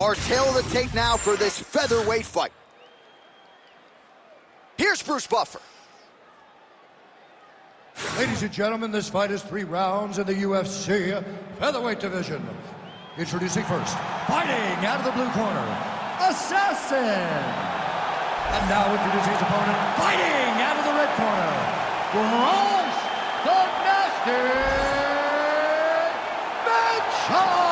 Our tail of the tape now for this featherweight fight. Here's Bruce Buffer. Ladies and gentlemen, this fight is 3 rounds in the UFC featherweight division. Introducing first, fighting out of the blue corner, Assassin. And now introducing his opponent, fighting out of the red corner, Bryce, the Nasty Mitchell.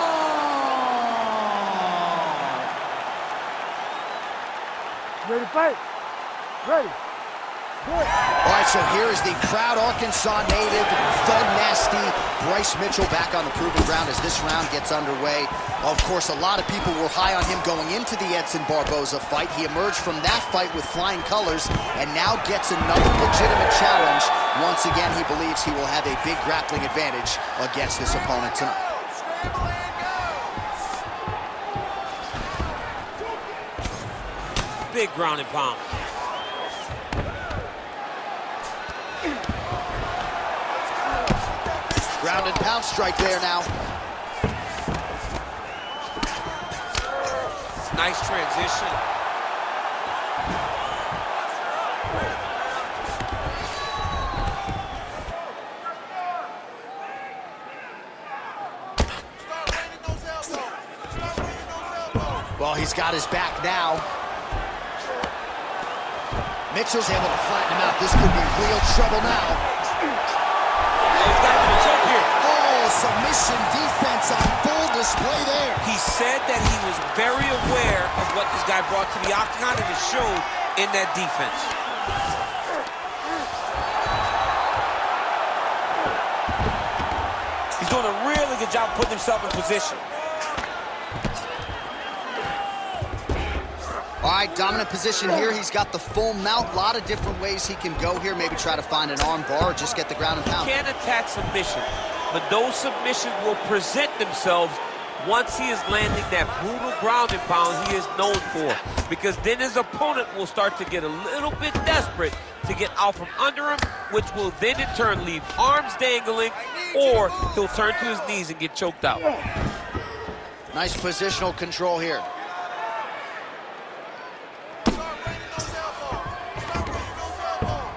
Ready to fight? Ready. All right, so here is the proud Arkansas native, the Nasty Bryce Mitchell back on the proving ground as this round gets underway. Of course, a lot of people were high on him going into the Edson Barboza fight. He emerged from that fight with flying colors and now gets another legitimate challenge. Once again, he believes he will have a big grappling advantage against this opponent tonight. Big ground and pound. Ground and pound strike there now. Nice transition. Well, he's got his back now. Mitchell's able to flatten him out. This could be real trouble now. Submission defense on full display there. He said that he was very aware of what this guy brought to the octagon, and it showed in that defense. He's doing a really good job putting himself in position. All right, dominant position here. He's got the full mount. A lot of different ways he can go here. Maybe try to find an arm bar or just get the ground and pound. He can't attack submission, but those submissions will present themselves once he is landing that brutal ground and pound he is known for. Because then his opponent will start to get a little bit desperate to get out from under him, which will then in turn leave arms dangling, or he'll turn to his knees and get choked out. Nice positional control here.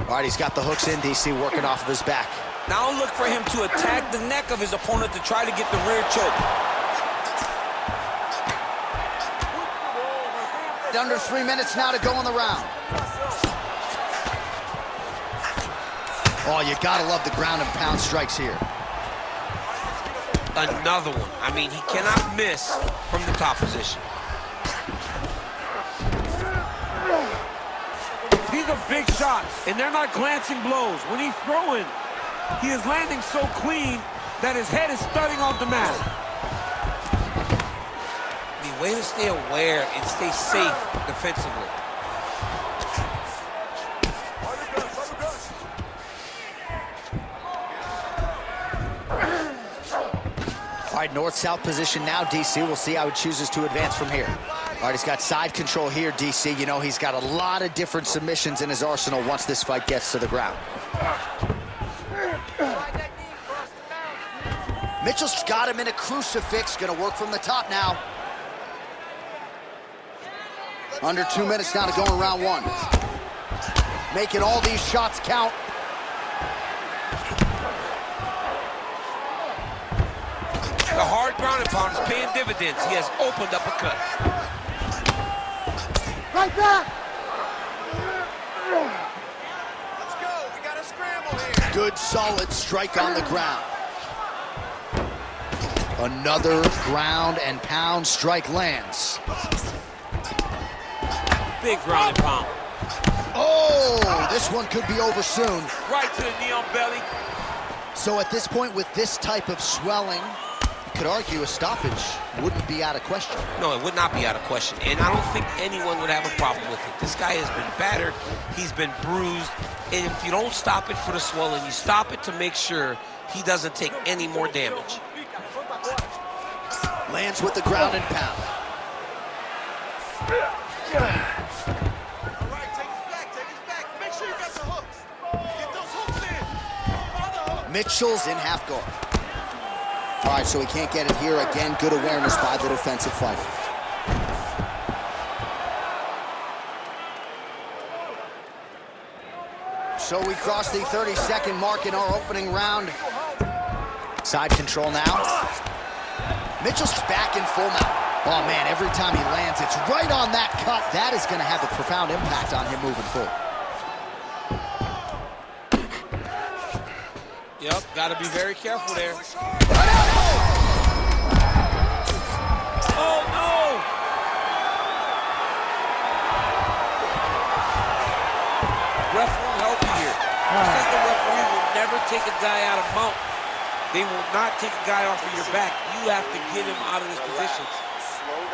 All right, he's got the hooks in, DC, working off of his back. Now look for him to attack the neck of his opponent to try to get the rear choke. Under 3 minutes now to go in the round. Oh, you gotta love the ground and pound strikes here. Another one. I mean, he cannot miss from the top position. These are big shots, and they're not glancing blows. When he's throwing, he is landing so clean that his head is thudding off the mat. The way to stay aware and stay safe defensively. All right, north-south position now, DC. We'll see how he chooses to advance from here. All right, he's got side control here, DC. You know, he's got a lot of different submissions in his arsenal once this fight gets to the ground. Mitchell's got him in a crucifix. Gonna work from the top now. Under 2 minutes now to go in round 1. Making all these shots count. The hard ground and pound is paying dividends. He has opened up a cut. Right back! Let's go, we got a scramble here. Good, solid strike on the ground. Another ground and pound strike lands. Big ground and pound. Oh, this one could be over soon. Right to the knee on belly. So at this point, with this type of swelling, you could argue a stoppage wouldn't be out of question. No, it would not be out of question, and I don't think anyone would have a problem with it. This guy has been battered, he's been bruised, and if you don't stop it for the swelling, you stop it to make sure he doesn't take any more damage. Lands with the ground and pound. All right, take his back. Make sure you got the hooks. Get those hooks in. Other hook. Mitchell's in half guard. All right, so he can't get it here. Again, good awareness by the defensive fighter. So we cross the 30-second mark in our opening round. Side control now. Mitchell's back in full mount. Oh, man, every time he lands, it's right on that cut. That is going to have a profound impact on him moving forward. Yep, got to be very careful there. Oh, no! Ref won't help you here. Because the referee will never take a guy out of mount. They will not take a guy off of your back. You have to get him out of his positions.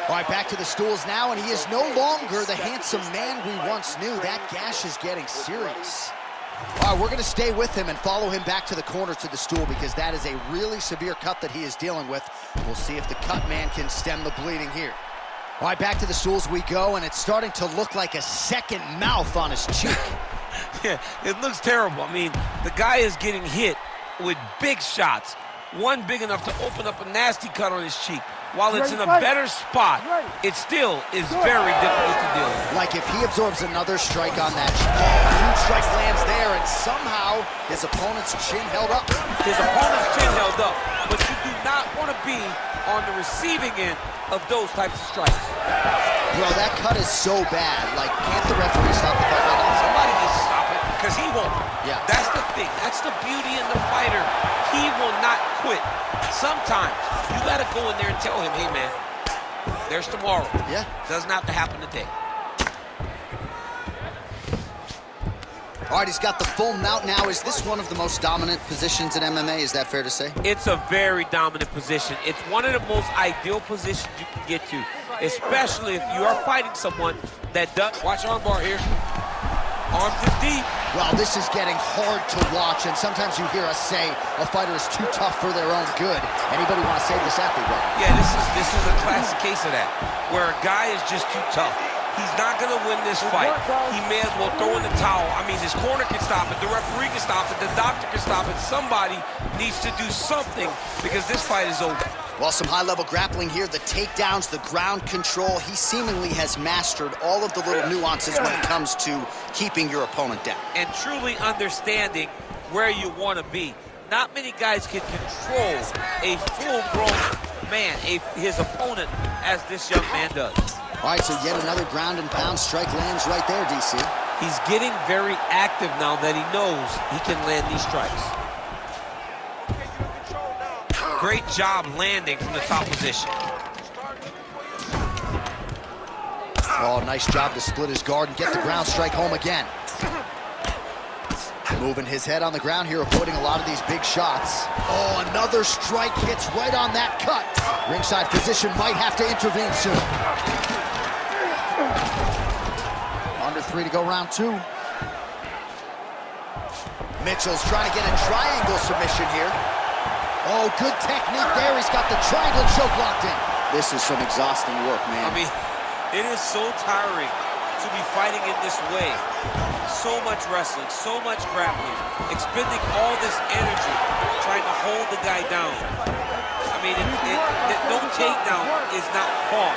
All right, back to the stools now, and he is no longer the handsome man we once knew. That gash is getting serious. All right, we're going to stay with him and follow him back to the corner to the stool because that is a really severe cut that he is dealing with. We'll see if the cut man can stem the bleeding here. All right, back to the stools we go, and it's starting to look like a second mouth on his cheek. Yeah, it looks terrible. I mean, the guy is getting hit with big shots. One big enough to open up a nasty cut on his cheek. While it's in a better spot, it still is very difficult to deal with. Like if he absorbs another strike on that, huge strike lands there, and somehow his opponent's chin held up. His opponent's chin held up, but you do not want to be on the receiving end of those types of strikes. Bro, that cut is so bad. Like, can't the referee stop the fight right now? Somebody needs to stop it, because he won't. Yeah. That's the thing. That's the beauty in the fighter. He will not quit. Sometimes you got to go in there and tell him, hey, man, there's tomorrow. Yeah. Doesn't have to happen today. All right, he's got the full mount now. Is this one of the most dominant positions in MMA? Is that fair to say? It's a very dominant position. It's one of the most ideal positions you can get to, especially if you are fighting someone that does. Watch armbar here. Arms are deep. Well, this is getting hard to watch, and sometimes you hear us say a fighter is too tough for their own good. Anybody want to save this athlete, bro? Yeah, this is a classic case of that, where a guy is just too tough. He's not going to win this fight. He may as well throw in the towel. I mean, his corner can stop it, the referee can stop it, the doctor can stop it. Somebody needs to do something because this fight is over. Well, some high-level grappling here, the takedowns, the ground control. He seemingly has mastered all of the little nuances when it comes to keeping your opponent down. And truly understanding where you want to be. Not many guys can control a full-grown man, his opponent, as this young man does. All right, so yet another ground and pound strike lands right there, DC. He's getting very active now that he knows he can land these strikes. Great job landing from the top position. Oh, nice job to split his guard and get the ground strike home again. Moving his head on the ground here, avoiding a lot of these big shots. Oh, another strike hits right on that cut. Ringside physician might have to intervene soon. Under 3 to go, round 2. Mitchell's trying to get a triangle submission here. Oh, good technique there. He's got the triangle choke locked in. This is some exhausting work, man. I mean, it is so tiring to be fighting in this way. So much wrestling, so much grappling, expending all this energy trying to hold the guy down. I mean, no takedown is not fought.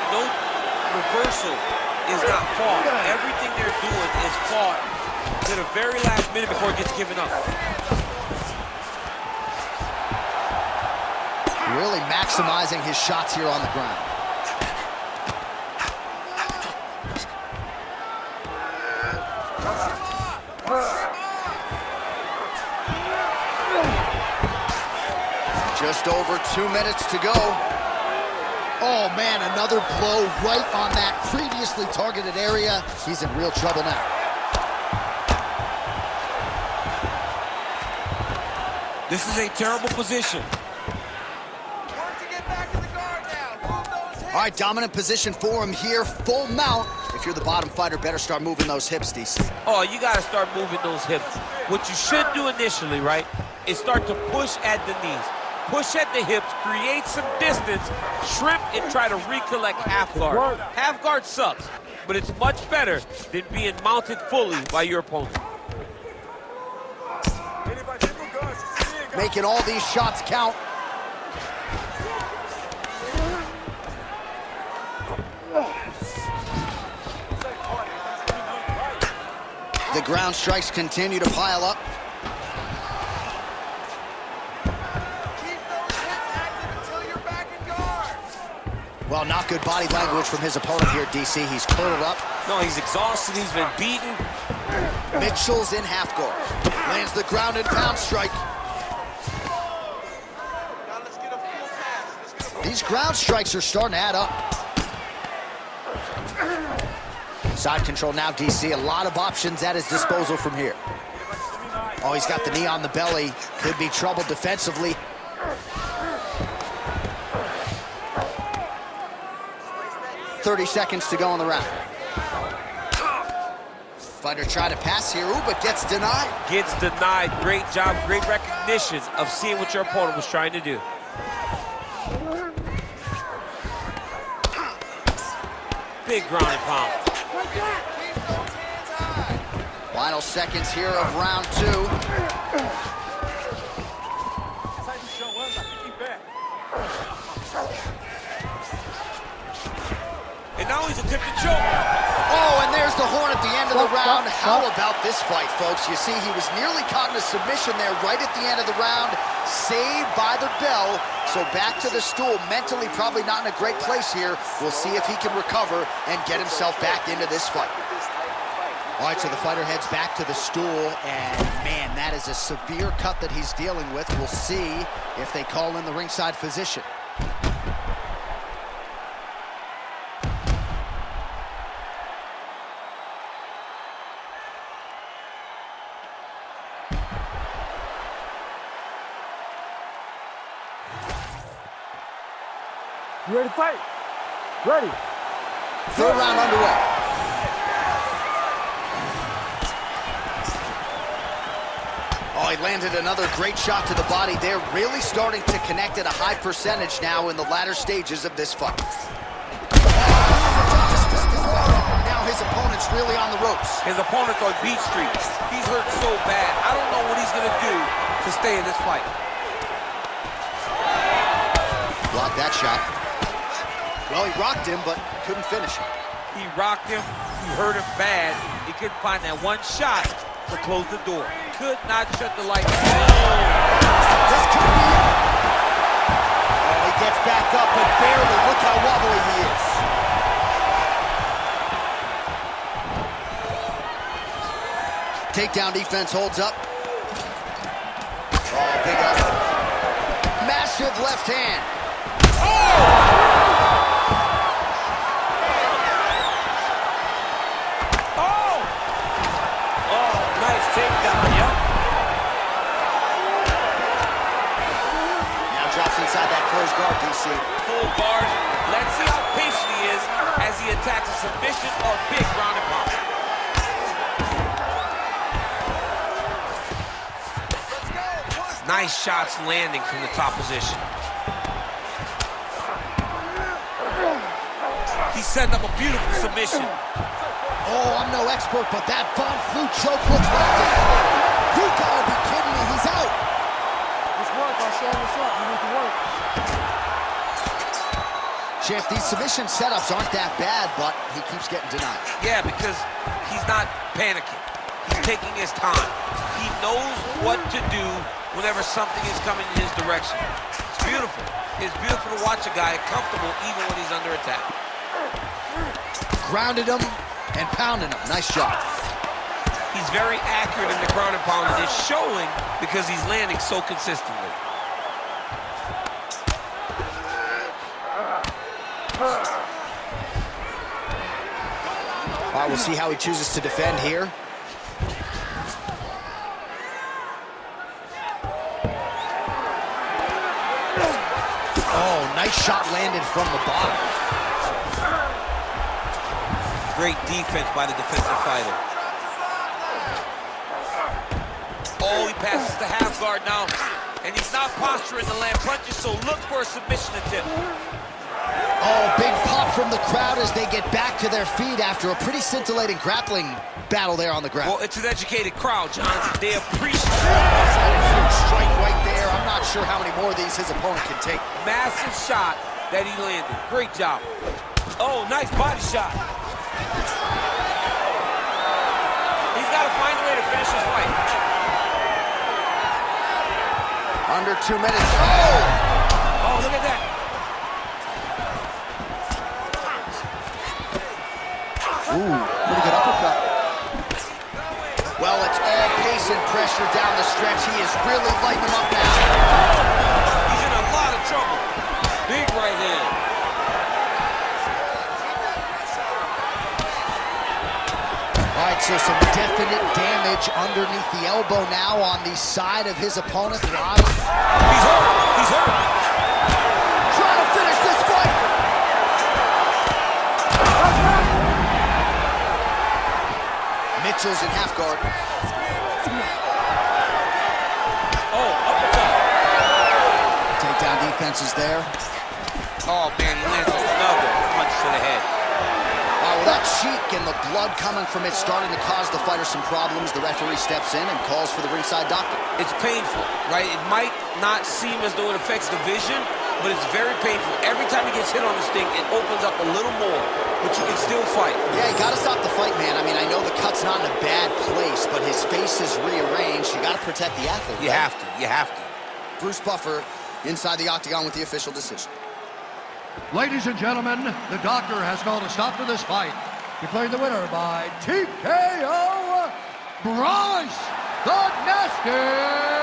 No reversal is not fought. Everything they're doing is fought to the very last minute before it gets given up. Really maximizing his shots here on the ground. Just over 2 minutes to go. Oh, man, another blow right on that previously targeted area. He's in real trouble now. This is a terrible position. All right, dominant position for him here, full mount. If you're the bottom fighter, better start moving those hips, DC. Oh, you got to start moving those hips. What you should do initially, right, is start to push at the knees. Push at the hips, create some distance, shrimp, and try to recollect half guard. Half guard sucks, but it's much better than being mounted fully by your opponent. Making all these shots count. The ground strikes continue to pile up. Keep those hips active until you're back in guard. Well, not good body language from his opponent here, DC. He's curled up. No, he's exhausted. He's been beaten. Mitchell's in half guard. Lands the ground and pound strike. Now let's get a full pass. Let's get a full These ground strikes are starting to add up. Side control now, DC. A lot of options at his disposal from here. Oh, he's got the knee on the belly. Could be trouble defensively. "30 seconds to go in the round. Fighter trying to pass here, ooh, but gets denied. Gets denied. Great job, great recognition of seeing what your opponent was trying to do. Big ground and pound. keep those hands high. Final seconds here of round 2. And now he's attempting choke. Oh, and there's the horn at the end of the round. How about this fight, folks? You see, he was nearly caught in a submission there right at the end of the round. Saved by the bell. So back to the stool. Mentally probably not in a great place here. We'll see if he can recover and get himself back into this fight. All right, so the fighter heads back to the stool, and man, that is a severe cut that he's dealing with. We'll see if they call in the ringside physician. You ready to fight? Ready. Third round underway. Oh, he landed another great shot to the body there. Really starting to connect at a high percentage now in the latter stages of this fight. Now his opponent's really on the ropes. His opponent's on Beach Street. He's hurt so bad. I don't know what he's going to do to stay in this fight. Blocked that shot. Well, he rocked him, but couldn't finish him. He rocked him. He hurt him bad. He couldn't find that one shot to close the door. Could not shut the lights. This could be it. Oh, he gets back up, but barely. Look how wobbly he is. Takedown defense holds up. Oh, big up. Massive left hand. Inside that closed guard, DC. Full guard. Let's see how patient he is as he attacks a submission or big ground and pound. Nice shots landing from the top position. He set up a beautiful submission. Oh, I'm no expert, but that Von Flue choke looks like it. You gotta be kidding me, he's out. Work, I'll show what's up. You need to work. Champ, these submission setups aren't that bad, but he keeps getting denied. Yeah, because he's not panicking. He's taking his time. He knows what to do whenever something is coming in his direction. It's beautiful. It's beautiful to watch a guy comfortable even when he's under attack. Grounded him and pounded him. Nice shot. He's very accurate in the ground and pound, and it's showing because he's landing so consistently. All right, we'll see how he chooses to defend here. Oh, nice shot landed from the bottom. Great defense by the defensive fighter. Oh, he passes the half guard now, and he's not posturing to land punches, so look for a submission attempt. Oh, big pop from the crowd as they get back to their feet after a pretty scintillating grappling battle there on the ground. Well, it's an educated crowd, John. They appreciate Huge strike right there. I'm not sure how many more of these his opponent can take. massive shot that he landed. Great job. Oh, nice body shot. He's got to find finish this fight. Under 2 minutes. Oh! Oh, look at that. Ooh, pretty good uppercut. Well, it's all pace and pressure down the stretch. He is really lighting him up now. He's in a lot of trouble. Big right hand. All right, so some definite damage underneath the elbow now on the side of his opponent. He's hurt. He's hurt. Trying to finish this fight. Mitchell's in half guard. Oh, uppercut. Takedown defense is there. Oh, man, lands another punch to the head. Wow, well, that cheek and the blood coming from it starting to cause the fighter some problems. The referee steps in and calls for the ringside doctor. It's painful, right? It might not seem as though it affects the vision, but it's very painful. Every time he gets hit on this thing, it opens up a little more, but you can still fight. Yeah, you gotta stop the fight, man. I mean, I know the cut's not in a bad place, but his face is rearranged. You gotta protect the athlete. You right? have to. You have to. Bruce Buffer inside the octagon with the official decision. Ladies and gentlemen, the doctor has called a stop to this fight. Declaring the winner by TKO, Bryce the Nasty